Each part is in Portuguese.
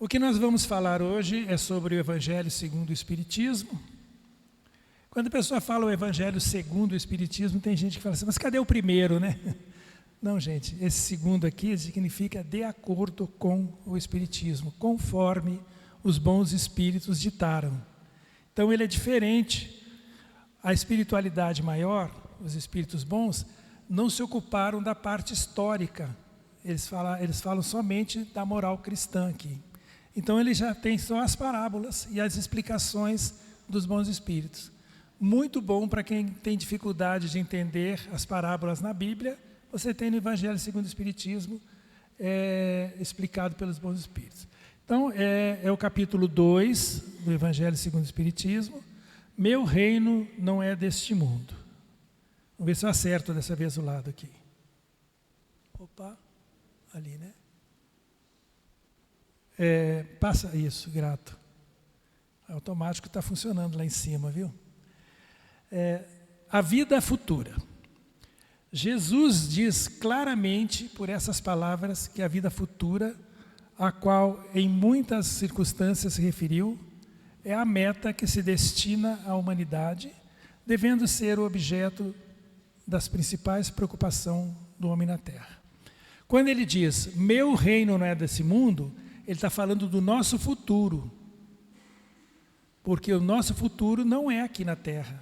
O que nós vamos falar hoje é sobre o Evangelho segundo o Espiritismo. Quando a pessoa fala o Evangelho segundo o Espiritismo, tem gente que fala assim, mas cadê o primeiro, né? Não, gente, esse segundo aqui significa de acordo com o Espiritismo, conforme os bons espíritos ditaram. Então ele é diferente. A espiritualidade maior, os espíritos bons, não se ocuparam da parte histórica. Eles falam somente da moral cristã aqui. Então ele já tem só as parábolas e as explicações dos bons espíritos. Muito bom para quem tem dificuldade de entender as parábolas na Bíblia, você tem no Evangelho segundo o Espiritismo, explicado pelos bons espíritos. Então, é o capítulo 2 do Evangelho segundo o Espiritismo. Meu reino não é deste mundo. Vamos ver se eu acerto dessa vez o lado aqui. Opa, ali, né? Passa isso, grato. Automático está funcionando lá em cima, viu? A vida futura. Jesus diz claramente, por essas palavras, que a vida futura, a qual em muitas circunstâncias se referiu, é a meta que se destina à humanidade, devendo ser o objeto das principais preocupações do homem na Terra. Quando ele diz, meu reino não é desse mundo, ele está falando do nosso futuro. Porque o nosso futuro não é aqui na Terra.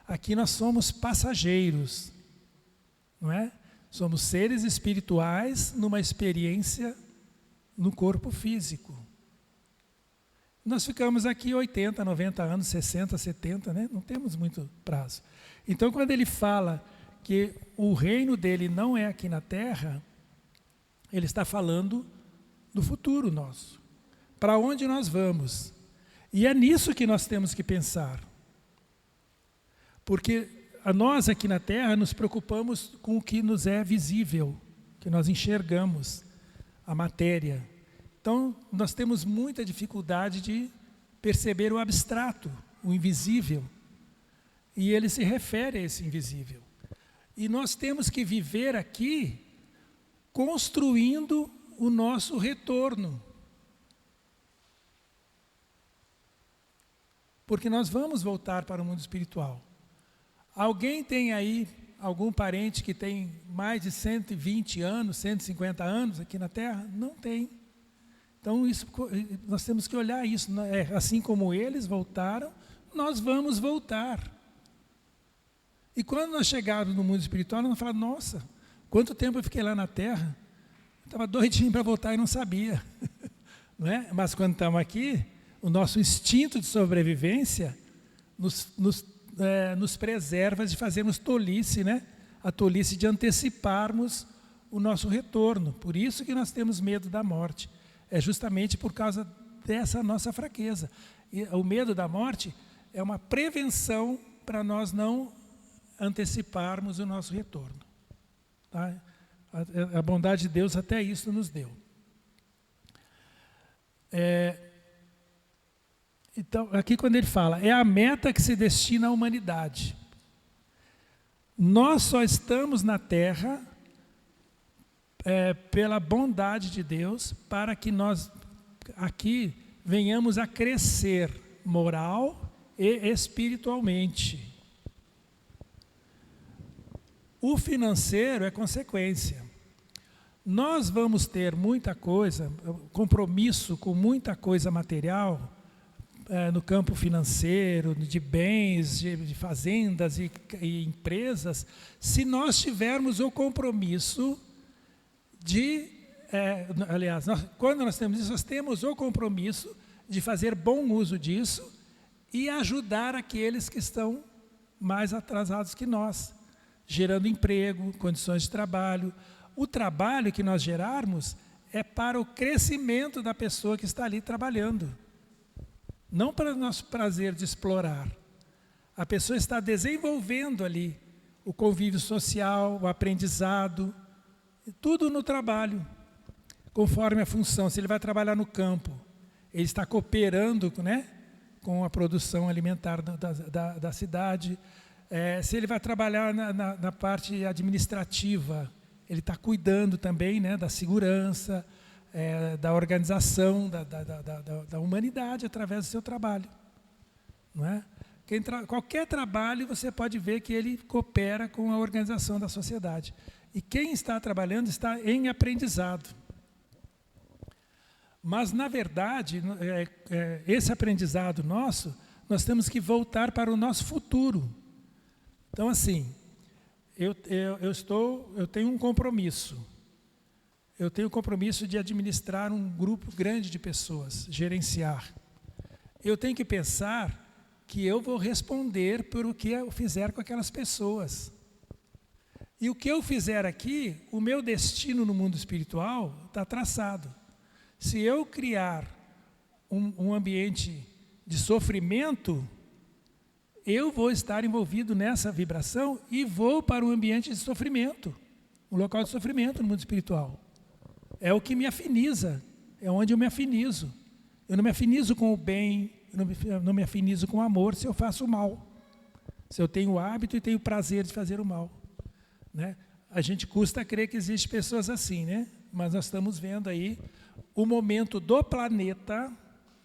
Aqui nós somos passageiros, não é? Somos seres espirituais numa experiência no corpo físico. Nós ficamos aqui 80, 90 anos, 60, 70, né? Não temos muito prazo. Então, quando ele fala que o reino dele não é aqui na Terra, ele está falando do futuro nosso. Para onde nós vamos? E é nisso que nós temos que pensar. Porque nós aqui na Terra nos preocupamos com o que nos é visível, que nós enxergamos, a matéria. Então, nós temos muita dificuldade de perceber o abstrato, o invisível. E ele se refere a esse invisível. E nós temos que viver aqui construindo o nosso retorno. Porque nós vamos voltar para o mundo espiritual. Alguém tem aí algum parente que tem mais de 120 anos, 150 anos aqui na Terra? Não tem. Então nós temos que olhar isso. Assim como eles voltaram, nós vamos voltar. E quando nós chegarmos no mundo espiritual, nós vamos falar, nossa, quanto tempo eu fiquei lá na Terra? Estava doidinho para voltar e não sabia. Não é? Mas quando estamos aqui, o nosso instinto de sobrevivência nos preserva de fazermos tolice, né? A tolice de anteciparmos o nosso retorno. Por isso que nós temos medo da morte. É justamente por causa dessa nossa fraqueza. E o medo da morte é uma prevenção para nós não anteciparmos o nosso retorno. Tá? A bondade de Deus até isso nos deu. Então, aqui quando ele fala, é a meta que se destina à humanidade. Nós só estamos na Terra pela bondade de Deus, para que nós aqui venhamos a crescer moral e espiritualmente. O financeiro é consequência. Nós vamos ter muita coisa, compromisso com muita coisa material, no campo financeiro, de bens, de fazendas e empresas, se nós tivermos o compromisso quando nós temos isso, nós temos o compromisso de fazer bom uso disso e ajudar aqueles que estão mais atrasados que nós, gerando emprego, condições de trabalho. O trabalho que nós gerarmos é para o crescimento da pessoa que está ali trabalhando. Não para o nosso prazer de explorar. A pessoa está desenvolvendo ali o convívio social, o aprendizado, tudo no trabalho, conforme a função. Se ele vai trabalhar no campo, ele está cooperando, né, com a produção alimentar da cidade. Se ele vai trabalhar na parte administrativa, ele está cuidando também, né, da segurança, da organização da humanidade através do seu trabalho. Não é? Qualquer trabalho você pode ver que ele coopera com a organização da sociedade. E quem está trabalhando está em aprendizado. Mas, na verdade, esse aprendizado nosso, nós temos que voltar para o nosso futuro. Então, assim, eu tenho um compromisso. Eu tenho o compromisso de administrar um grupo grande de pessoas, gerenciar. Eu tenho que pensar que eu vou responder por o que eu fizer com aquelas pessoas. E o que eu fizer aqui, o meu destino no mundo espiritual está traçado. Se eu criar um ambiente de sofrimento, eu vou estar envolvido nessa vibração e vou para um ambiente de sofrimento, um local de sofrimento no mundo espiritual. É o que me afiniza, é onde eu me afinizo. Eu não me afinizo com o bem, eu não me afinizo com o amor se eu faço o mal. Se eu tenho o hábito e tenho o prazer de fazer o mal. Né? A gente custa crer que existem pessoas assim, né? Mas nós estamos vendo aí o momento do planeta,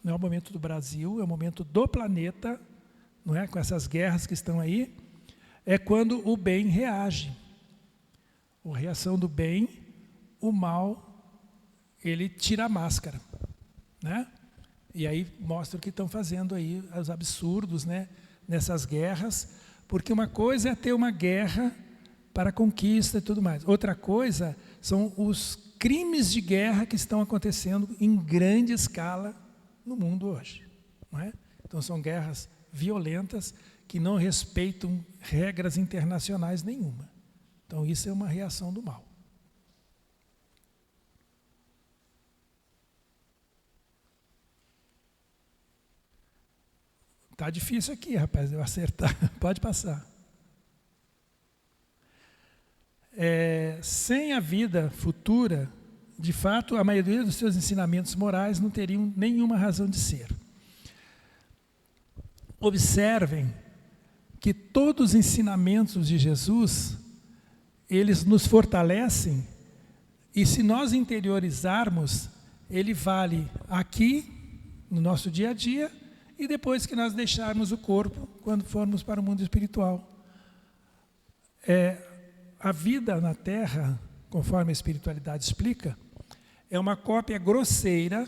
não é o momento do Brasil, é o momento do planeta, não é? Com essas guerras que estão aí, é quando o bem reage. A reação do bem, o mal, ele tira a máscara, né? E aí mostra o que estão fazendo aí, os absurdos, né? Nessas guerras, porque uma coisa é ter uma guerra para conquista e tudo mais. Outra coisa são os crimes de guerra que estão acontecendo em grande escala no mundo hoje. Não é? Então são guerras violentas que não respeitam regras internacionais nenhuma. Então isso é uma reação do mal. Está difícil aqui, rapaz, eu acertar. Pode passar. Sem a vida futura, de fato, a maioria dos seus ensinamentos morais não teriam nenhuma razão de ser. Observem que todos os ensinamentos de Jesus, eles nos fortalecem, e se nós interiorizarmos, ele vale aqui, no nosso dia a dia, e depois que nós deixarmos o corpo, quando formos para o mundo espiritual. A vida na Terra, conforme a espiritualidade explica, é uma cópia grosseira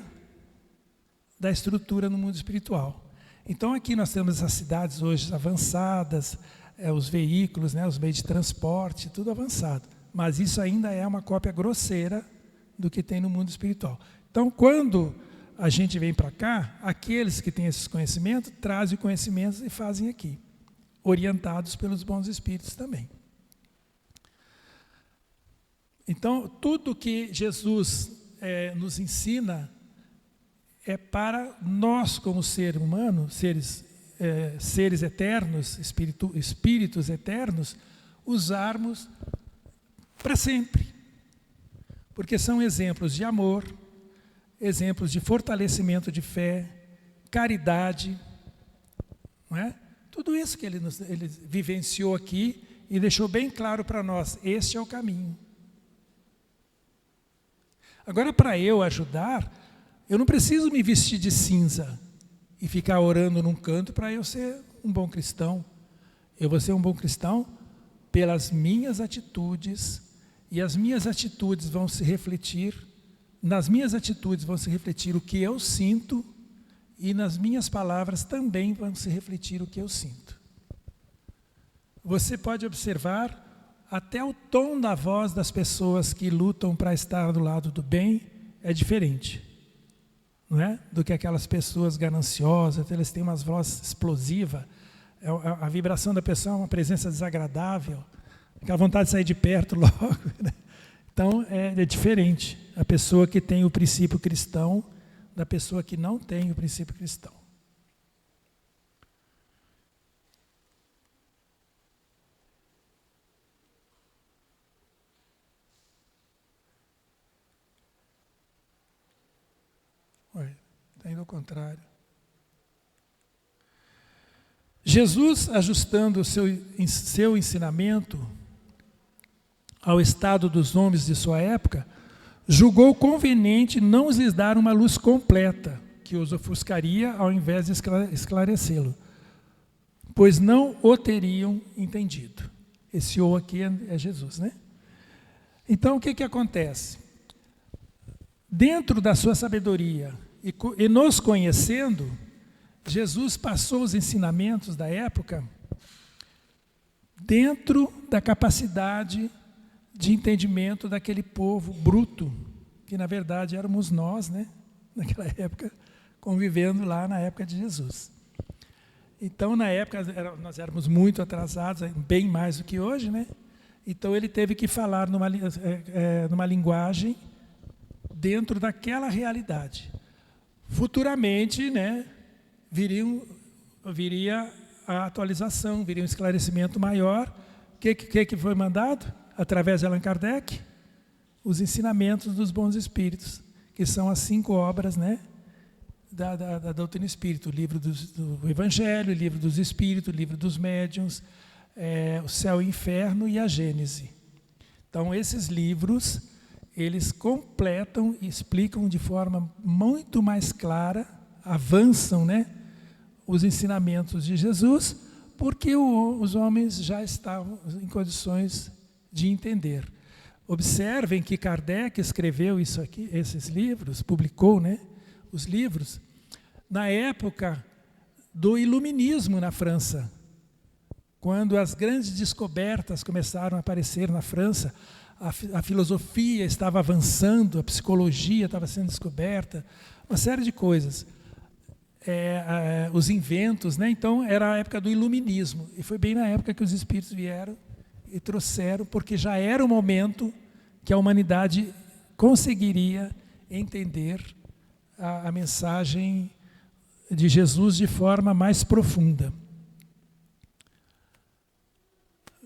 da estrutura no mundo espiritual. Então aqui nós temos essas cidades hoje avançadas, os veículos, né, os meios de transporte, tudo avançado. Mas isso ainda é uma cópia grosseira do que tem no mundo espiritual. Então quando a gente vem para cá, aqueles que têm esses conhecimentos, trazem conhecimentos e fazem aqui, orientados pelos bons espíritos também. Então, tudo que Jesus nos ensina é para nós, como ser humano, seres eternos, espíritos eternos, usarmos para sempre. Porque são exemplos de amor, exemplos de fortalecimento de fé, caridade, não é? Tudo isso que ele vivenciou aqui e deixou bem claro para nós, este é o caminho. Agora, para eu ajudar, eu não preciso me vestir de cinza e ficar orando num canto para eu ser um bom cristão. Eu vou ser um bom cristão pelas minhas atitudes, e as minhas atitudes vão se refletir, nas minhas atitudes vão se refletir o que eu sinto, e nas minhas palavras também vão se refletir o que eu sinto. Você pode observar até o tom da voz das pessoas que lutam para estar do lado do bem é diferente, não é? Do que aquelas pessoas gananciosas, eles têm uma voz explosiva, a vibração da pessoa é uma presença desagradável, aquela vontade de sair de perto logo, né? Então é diferente a pessoa que tem o princípio cristão da pessoa que não tem o princípio cristão. Está indo ao contrário. Jesus, ajustando o seu ensinamento ao estado dos homens de sua época, julgou conveniente não lhes dar uma luz completa, que os ofuscaria ao invés de esclarecê-lo, pois não o teriam entendido. Esse "o" aqui é Jesus, né? Então, o que acontece? Dentro da sua sabedoria e nos conhecendo, Jesus passou os ensinamentos da época dentro da capacidade de entendimento daquele povo bruto, que na verdade éramos nós, né? Naquela época, convivendo lá na época de Jesus. Então, na época, nós éramos muito atrasados, bem mais do que hoje, né? Então, ele teve que falar numa linguagem dentro daquela realidade. Futuramente, né, viria a atualização, viria um esclarecimento maior. O que foi mandado? Através de Allan Kardec, os ensinamentos dos bons espíritos, que são as 5 obras, né, da doutrina espírita: o livro do Evangelho, o livro dos Espíritos, o livro dos Médiuns, o Céu e o Inferno e a Gênese. Então, esses livros, eles completam e explicam de forma muito mais clara, avançam, né, os ensinamentos de Jesus, porque os homens já estavam em condições de entender. Observem que Kardec escreveu isso aqui, esses livros, publicou, né, os livros, na época do Iluminismo na França. Quando as grandes descobertas começaram a aparecer na França, a filosofia estava avançando, a psicologia estava sendo descoberta, uma série de coisas. Os inventos, né? Então era a época do Iluminismo, e foi bem na época que os espíritos vieram e trouxeram, porque já era o momento que a humanidade conseguiria entender a mensagem de Jesus de forma mais profunda.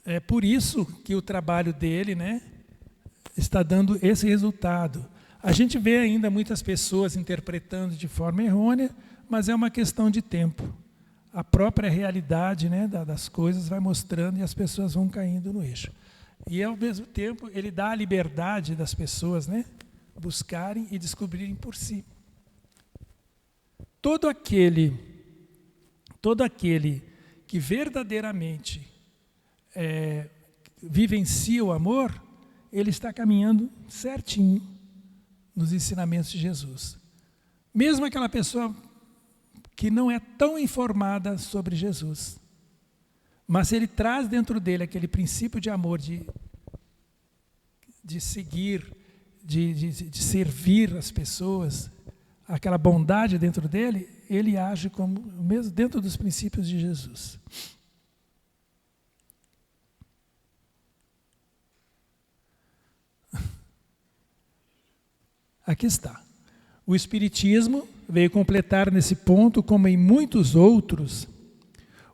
É por isso que o trabalho dele, né, está dando esse resultado. A gente vê ainda muitas pessoas interpretando de forma errônea, mas é uma questão de tempo. A própria realidade, né, das coisas vai mostrando e as pessoas vão caindo no eixo. E, ao mesmo tempo, ele dá a liberdade das pessoas, né, buscarem e descobrirem por si. Todo aquele que verdadeiramente vivencia o amor, ele está caminhando certinho nos ensinamentos de Jesus. Mesmo aquela pessoa que não é tão informada sobre Jesus, mas se ele traz dentro dele aquele princípio de amor, de seguir, de servir as pessoas, aquela bondade dentro dele, ele age como mesmo dentro dos princípios de Jesus. Aqui está. O Espiritismo veio completar nesse ponto, como em muitos outros,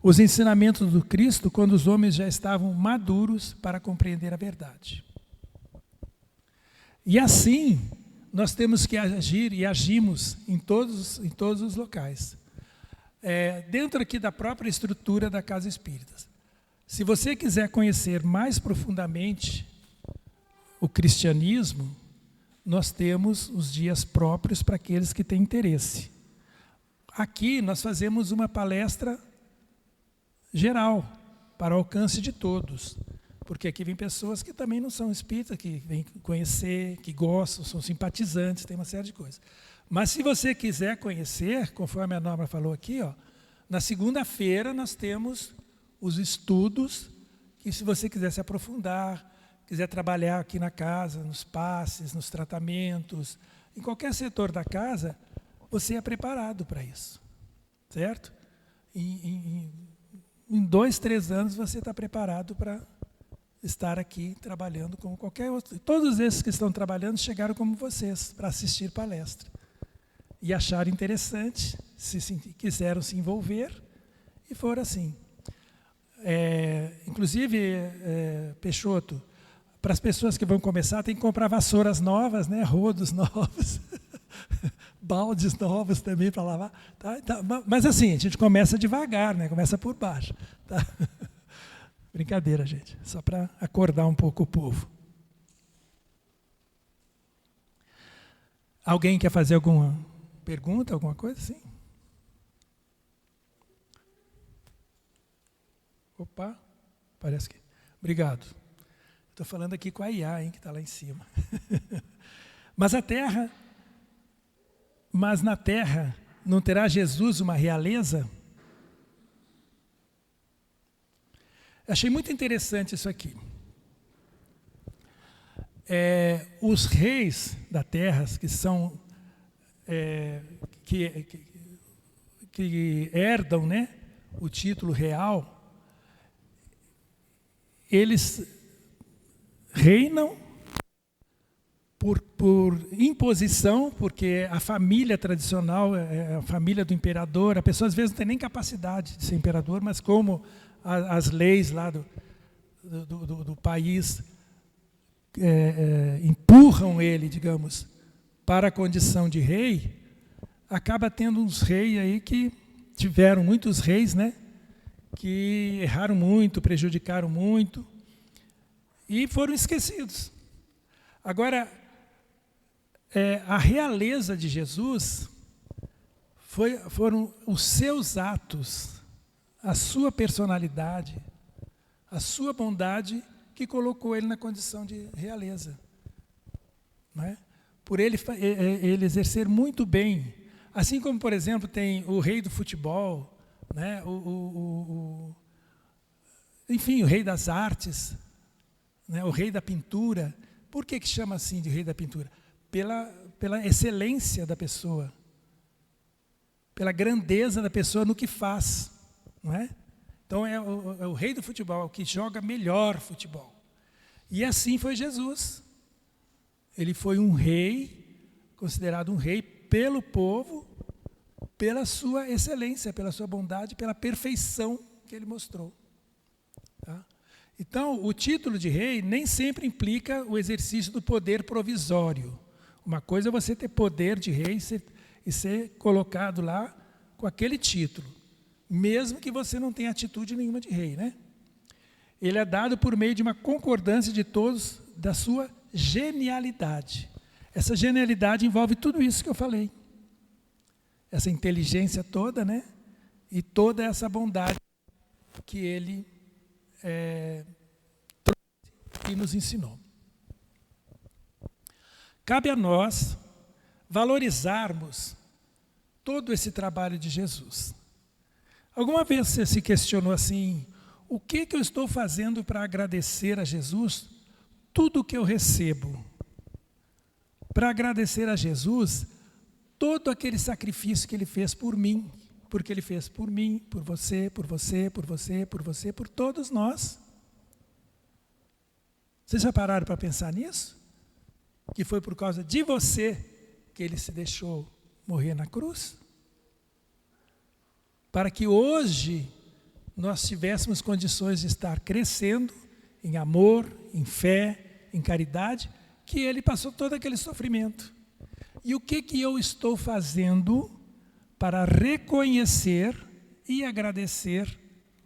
os ensinamentos do Cristo quando os homens já estavam maduros para compreender a verdade. E assim, nós temos que agir e agimos em todos os locais. Dentro aqui da própria estrutura da Casa Espírita. Se você quiser conhecer mais profundamente o cristianismo, nós temos os dias próprios para aqueles que têm interesse. Aqui nós fazemos uma palestra geral, para o alcance de todos. Porque aqui vem pessoas que também não são espíritas, que vêm conhecer, que gostam, são simpatizantes, tem uma série de coisas. Mas se você quiser conhecer, conforme a Norma falou aqui, na segunda-feira nós temos os estudos, que se você quiser se aprofundar, quiser trabalhar aqui na casa, nos passes, nos tratamentos, em qualquer setor da casa, você é preparado para isso, certo? Em 2, 3 anos você está preparado para estar aqui trabalhando como qualquer outro. Todos esses que estão trabalhando chegaram como vocês, para assistir palestra. E acharam interessante, quiseram se envolver, e foram assim. Inclusive, Peixoto, para as pessoas que vão começar, tem que comprar vassouras novas, né? Rodos novos, baldes novos também para lavar. Tá? Mas assim, a gente começa devagar, né? Começa por baixo. Tá? Brincadeira, gente. Só para acordar um pouco o povo. Alguém quer fazer alguma pergunta, alguma coisa assim? Opa, parece que... Obrigado. Estou falando aqui com a IA, hein, que está lá em cima. Mas na terra, não terá Jesus uma realeza? Achei muito interessante isso aqui. Os reis da terra, que são que herdam, né, o título real, eles reinam por imposição, porque a família tradicional é a família do imperador. A pessoa às vezes não tem nem capacidade de ser imperador, mas como as leis lá do país empurram ele, digamos, para a condição de rei, acaba tendo uns reis aí que tiveram muitos reis, né, que erraram muito, prejudicaram muito e foram esquecidos. Agora, a realeza de Jesus foram os seus atos, a sua personalidade, a sua bondade que colocou ele na condição de realeza. Não é? Por ele exercer muito bem. Assim como, por exemplo, tem o rei do futebol, né? Enfim, o rei das artes, né? O rei da pintura. Por que chama assim de rei da pintura? Pela excelência da pessoa, pela grandeza da pessoa no que faz, não é? Então é o rei do futebol, que joga melhor futebol. E assim foi Jesus. Ele foi um rei, considerado um rei pelo povo, pela sua excelência, pela sua bondade, pela perfeição que ele mostrou. Tá? Então, o título de rei nem sempre implica o exercício do poder provisório. Uma coisa é você ter poder de rei e ser colocado lá com aquele título, mesmo que você não tenha atitude nenhuma de rei, né? Ele é dado por meio de uma concordância de todos da sua genialidade. Essa genialidade envolve tudo isso que eu falei. Essa inteligência toda, né? E toda essa bondade que ele trouxe e nos ensinou. Cabe a nós valorizarmos todo esse trabalho de Jesus. Alguma vez você se questionou assim, o que eu estou fazendo para agradecer a Jesus tudo o que eu recebo? Para agradecer a Jesus todo aquele sacrifício que Ele fez por mim, porque Ele fez por mim, por você, por você, por você, por você, por todos nós. Vocês já pararam para pensar nisso? Que foi por causa de você que Ele se deixou morrer na cruz? Para que hoje nós tivéssemos condições de estar crescendo em amor, em fé, em caridade, que Ele passou todo aquele sofrimento. E o que eu estou fazendo para reconhecer e agradecer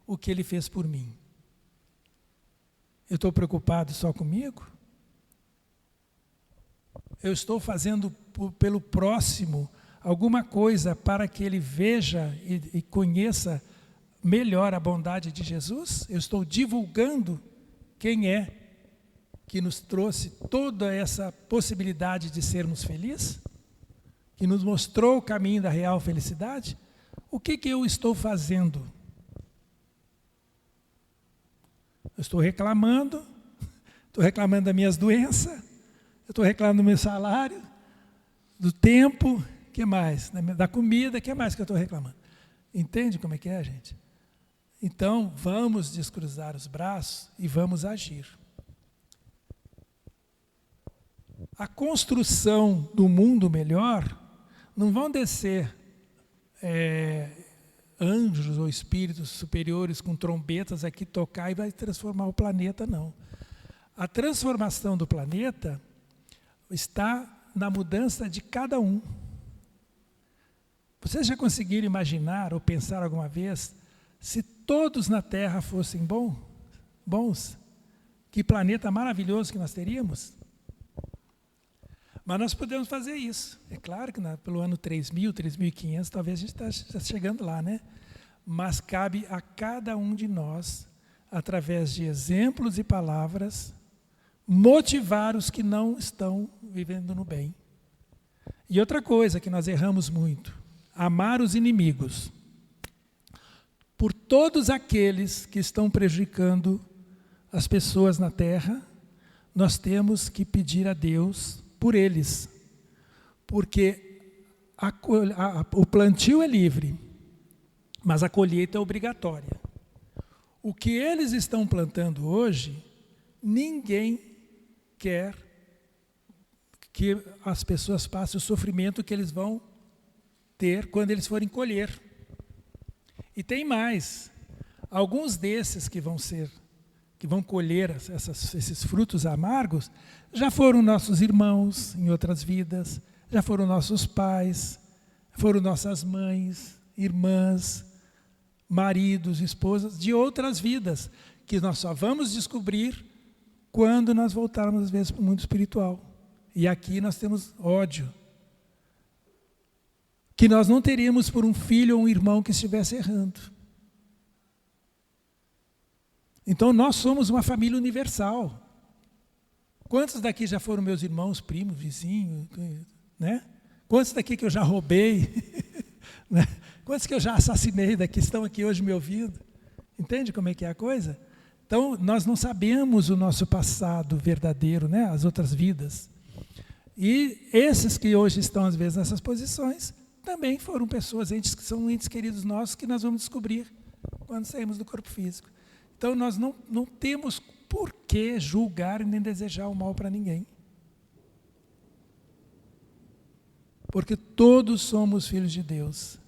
o que Ele fez por mim? Eu estou preocupado só comigo? Eu estou fazendo pelo próximo alguma coisa para que ele veja e conheça melhor a bondade de Jesus? Eu estou divulgando quem é que nos trouxe toda essa possibilidade de sermos felizes? Que nos mostrou o caminho da real felicidade? O que eu estou fazendo? Eu estou reclamando das minhas doenças, eu estou reclamando do meu salário, do tempo, que mais? Da comida, que mais que eu estou reclamando? Entende como é que é, gente? Então, vamos descruzar os braços e vamos agir. A construção do mundo melhor não vão descer anjos ou espíritos superiores com trombetas aqui tocar e vai transformar o planeta, não. A transformação do planeta está na mudança de cada um. Vocês já conseguiram imaginar ou pensar alguma vez, se todos na Terra fossem bons, que planeta maravilhoso que nós teríamos? Mas nós podemos fazer isso. É claro que pelo ano 3000, 3500, talvez a gente está chegando lá, né? Mas cabe a cada um de nós, através de exemplos e palavras, motivar os que não estão vivendo no bem. E outra coisa que nós erramos muito, amar os inimigos. Por todos aqueles que estão prejudicando as pessoas na terra, nós temos que pedir a Deus por eles. Porque o plantio é livre, mas a colheita é obrigatória. O que eles estão plantando hoje, ninguém quer que as pessoas passem o sofrimento que eles vão ter quando eles forem colher. E tem mais, alguns desses que vão colher esses frutos amargos, já foram nossos irmãos em outras vidas, já foram nossos pais, foram nossas mães, irmãs, maridos, esposas, de outras vidas, que nós só vamos descobrir quando nós voltarmos, às vezes, para o mundo espiritual. E aqui nós temos ódio, que nós não teríamos por um filho ou um irmão que estivesse errando. Então nós somos uma família universal. Quantos daqui já foram meus irmãos, primos, vizinhos, né? Quantos daqui que eu já roubei, né? Quantos que eu já assassinei daqui, estão aqui hoje me ouvindo? Entende como é que é a coisa? Então nós não sabemos o nosso passado verdadeiro, né? As outras vidas. E esses que hoje estão às vezes nessas posições, também foram pessoas, entes que são entes queridos nossos, que nós vamos descobrir quando saímos do corpo físico. Então nós não temos por que julgar e nem desejar o mal para ninguém. Porque todos somos filhos de Deus.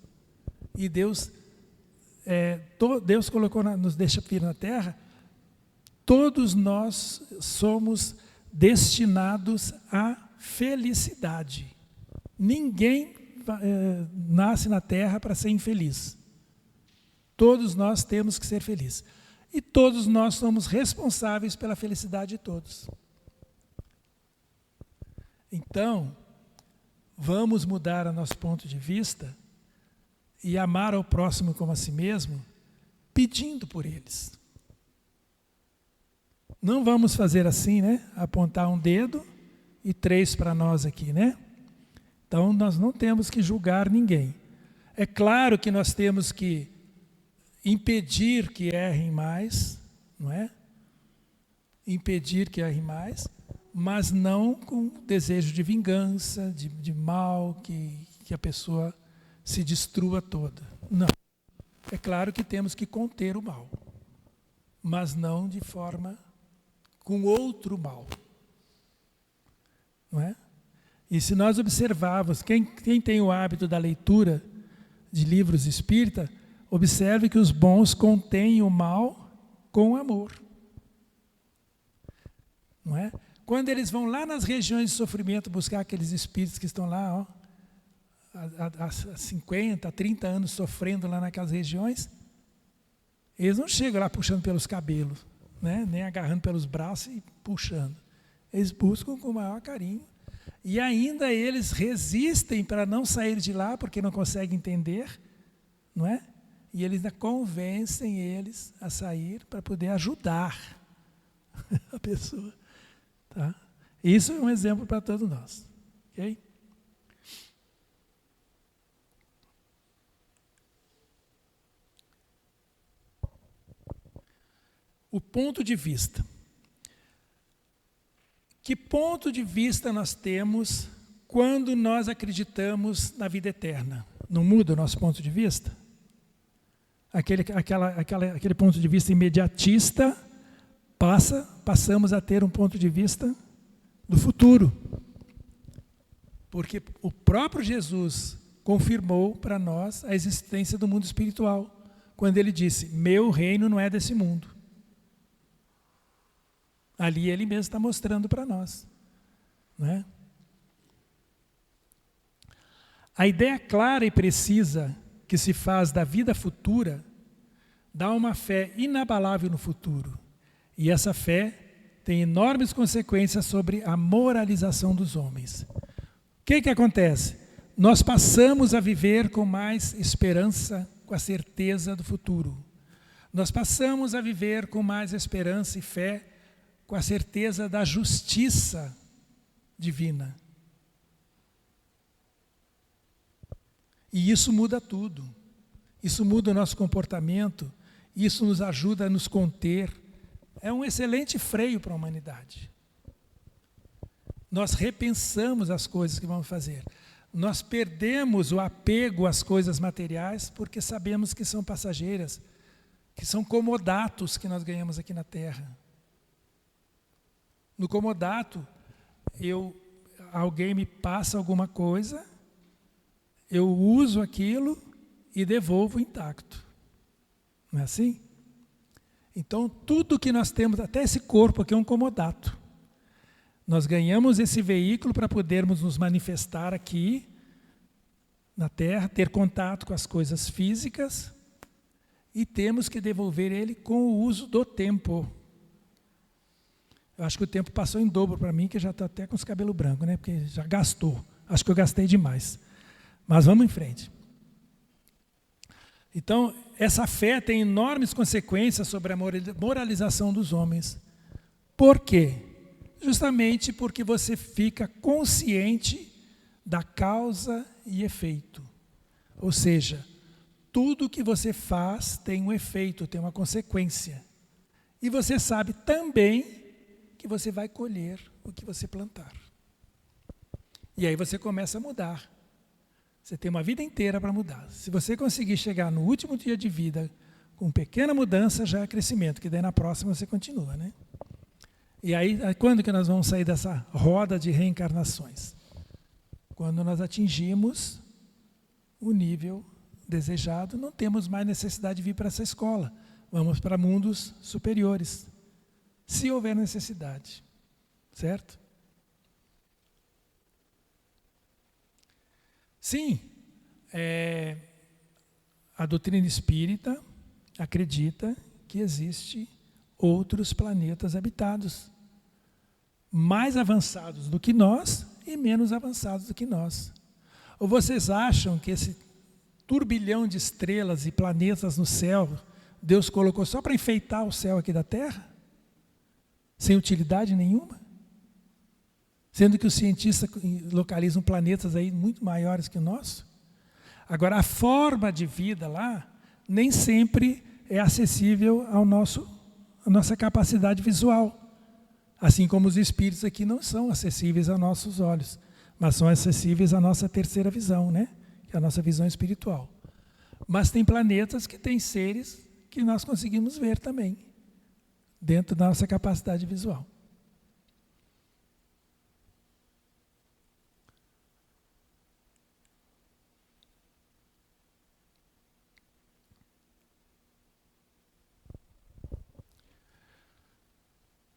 E Deus colocou, nos deixa vir na terra, todos nós somos destinados à felicidade. Ninguém nasce na terra para ser infeliz. Todos nós temos que ser felizes. E todos nós somos responsáveis pela felicidade de todos. Então, vamos mudar o nosso ponto de vista e amar ao próximo como a si mesmo, pedindo por eles. Não vamos fazer assim, né? Apontar um dedo e 3 para nós aqui, né? Então, nós não temos que julgar ninguém. É claro que nós temos que impedir que errem mais, não é? Impedir que errem mais, mas não com desejo de vingança, de mal, que a pessoa se destrua toda. Não. É claro que temos que conter o mal, mas não de forma com outro mal. Não é? E se nós observarmos, quem tem o hábito da leitura de livros espíritas, observe que os bons contêm o mal com amor. Não é? Quando eles vão lá nas regiões de sofrimento buscar aqueles espíritos que estão lá, ó, há 50, 30 anos sofrendo lá naquelas regiões, eles não chegam lá puxando pelos cabelos, né? Nem agarrando pelos braços e puxando. Eles buscam com o maior carinho. E ainda eles resistem para não sair de lá, porque não conseguem entender, não é? E eles ainda convencem eles a sair para poder ajudar a pessoa. Tá? Isso é um exemplo para todos nós. Ok? O ponto de vista. Que ponto de vista nós temos quando nós acreditamos na vida eterna? Não muda o nosso ponto de vista? Aquele ponto de vista imediatista, passamos a ter um ponto de vista do futuro. Porque o próprio Jesus confirmou para nós a existência do mundo espiritual, quando ele disse, meu reino não é desse mundo. Ali ele mesmo está mostrando para nós. Não é? A ideia clara e precisa que se faz da vida futura dá uma fé inabalável no futuro. E essa fé tem enormes consequências sobre a moralização dos homens. O que acontece? Nós passamos a viver com mais esperança, com a certeza do futuro. Nós passamos a viver com mais esperança e fé, com a certeza da justiça divina. E isso muda tudo. Isso muda o nosso comportamento, isso nos ajuda a nos conter. É um excelente freio para a humanidade. Nós repensamos as coisas que vamos fazer. Nós perdemos o apego às coisas materiais porque sabemos que são passageiras, que são comodatos que nós ganhamos aqui na Terra. No comodato, alguém me passa alguma coisa, eu uso aquilo e devolvo intacto. Não é assim? Então, tudo que nós temos, até esse corpo aqui é um comodato. Nós ganhamos esse veículo para podermos nos manifestar aqui na Terra, ter contato com as coisas físicas e temos que devolver ele com o uso do tempo. Eu acho que o tempo passou em dobro para mim, que já estou até com os cabelos brancos, né? Porque já gastou. Acho que eu gastei demais. Mas vamos em frente. Então, essa fé tem enormes consequências sobre a moralização dos homens. Por quê? Justamente porque você fica consciente da causa e efeito. Ou seja, tudo que você faz tem um efeito, tem uma consequência. E você sabe também que você vai colher o que você plantar. E aí você começa a mudar. Você tem uma vida inteira para mudar. Se você conseguir chegar no último dia de vida com pequena mudança, já é crescimento, que daí na próxima você continua, né? E aí, quando que nós vamos sair dessa roda de reencarnações? Quando nós atingimos o nível desejado, não temos mais necessidade de vir para essa escola. Vamos para mundos superiores, se houver necessidade, certo? Sim, a doutrina espírita acredita que existe outros planetas habitados, mais avançados do que nós e menos avançados do que nós. Ou vocês acham que esse turbilhão de estrelas e planetas no céu, Deus colocou só para enfeitar o céu aqui da Terra? Sem utilidade nenhuma? Sendo que os cientistas localizam planetas aí muito maiores que o nosso. Agora, a forma de vida lá nem sempre é acessível à nossa capacidade visual. Assim como os espíritos aqui não são acessíveis aos nossos olhos, mas são acessíveis à nossa terceira visão, né? Que é a nossa visão espiritual. Mas tem planetas que têm seres que nós conseguimos ver também, dentro da nossa capacidade visual.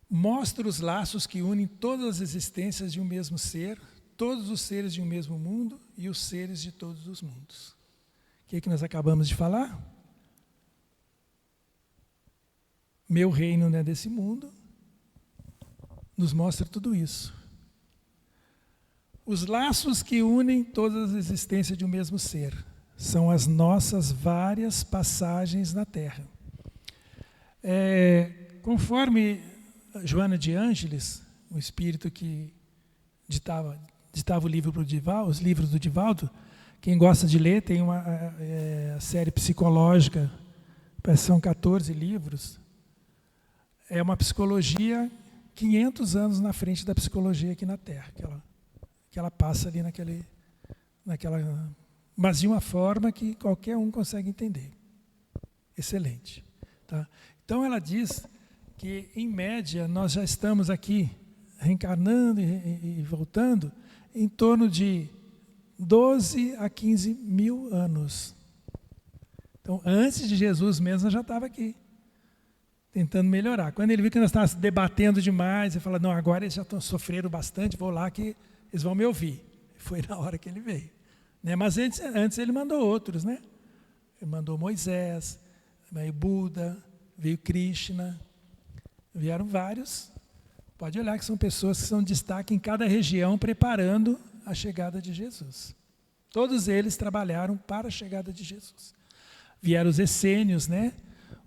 Mostra os laços que unem todas as existências de um mesmo ser, todos os seres de um mesmo mundo e os seres de todos os mundos. O que é que nós acabamos de falar? Meu reino não é desse mundo, nos mostra tudo isso. Os laços que unem todas as existências de um mesmo ser são as nossas várias passagens na Terra. Conforme Joana de Ângeles, o espírito que ditava o livro para o Divaldo, os livros do Divaldo, quem gosta de ler, tem a série psicológica, são 14 livros. É uma psicologia 500 anos na frente da psicologia aqui na Terra, que ela passa ali naquela, mas de uma forma que qualquer um consegue entender. Excelente. Tá? Então ela diz que, em média, nós já estamos aqui reencarnando e voltando em torno de 12 a 15 mil anos. Então, antes de Jesus mesmo, eu já estava aqui, tentando melhorar. Quando ele viu que nós estávamos debatendo demais, ele falou, não, agora eles já estão sofrendo bastante, vou lá que eles vão me ouvir. Foi na hora que ele veio. Né? Mas antes ele mandou outros, né? Ele mandou Moisés, veio Buda, veio Krishna, vieram vários Pode olhar que são pessoas que são destaque em cada região preparando a chegada de Jesus. Todos eles trabalharam para a chegada de Jesus. Vieram os essênios, né?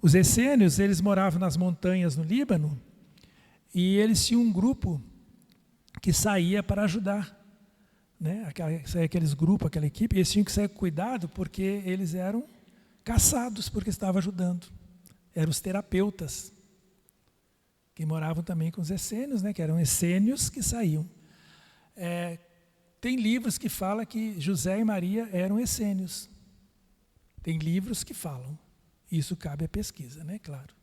Os essênios, eles moravam nas montanhas no Líbano e eles tinham um grupo que saía para ajudar, né? Saía aqueles grupos, aquela equipe, e eles tinham que sair com cuidado porque eles eram caçados porque estavam ajudando. Eram os terapeutas, que moravam também com os essênios, né? Que eram essênios que saíam. Tem livros que falam que José e Maria eram essênios. Tem livros que falam. Isso cabe à pesquisa, né? Claro.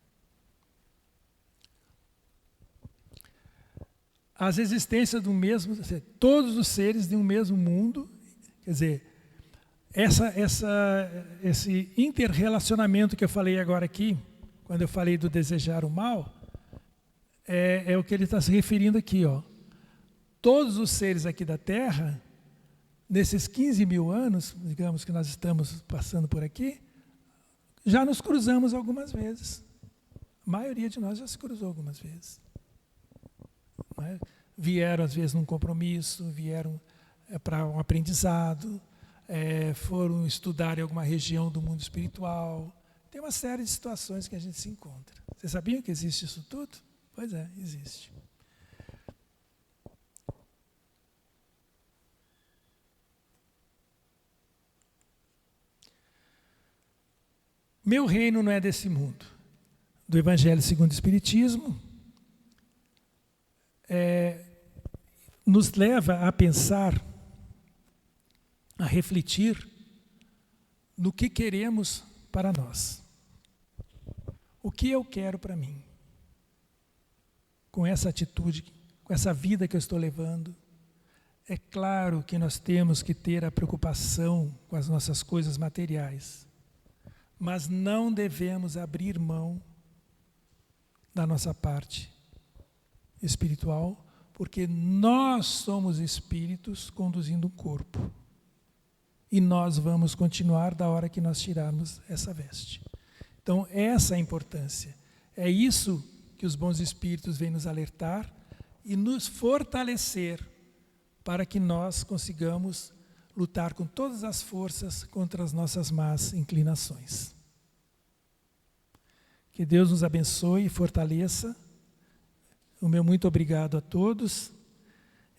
As existências do mesmo, todos os seres de um mesmo mundo, quer dizer, esse interrelacionamento que eu falei agora aqui, quando eu falei do desejar o mal, é o que ele está se referindo aqui, ó. Todos os seres aqui da Terra, nesses 15 mil anos, digamos que nós estamos passando por aqui, já nos cruzamos algumas vezes. A maioria de nós já se cruzou algumas vezes. Né? Vieram, às vezes, num compromisso, vieram para um aprendizado, foram estudar em alguma região do mundo espiritual. Tem uma série de situações que a gente se encontra. Vocês sabiam que existe isso tudo? Pois é, existe. Meu reino não é desse mundo. Do Evangelho segundo o Espiritismo, nos leva a pensar, a refletir no que queremos para nós. O que eu quero para mim? Com essa atitude, com essa vida que eu estou levando. É claro que nós temos que ter a preocupação com as nossas coisas materiais, mas não devemos abrir mão da nossa parte espiritual, porque nós somos espíritos conduzindo o corpo. E nós vamos continuar da hora que nós tirarmos essa veste. Então, essa é a importância. É isso que os bons espíritos vêm nos alertar e nos fortalecer para que nós consigamos lutar com todas as forças contra as nossas más inclinações. Que Deus nos abençoe e fortaleça. O meu muito obrigado a todos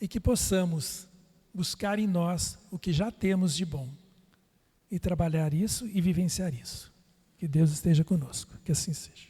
e que possamos buscar em nós o que já temos de bom e trabalhar isso e vivenciar isso. Que Deus esteja conosco, que assim seja.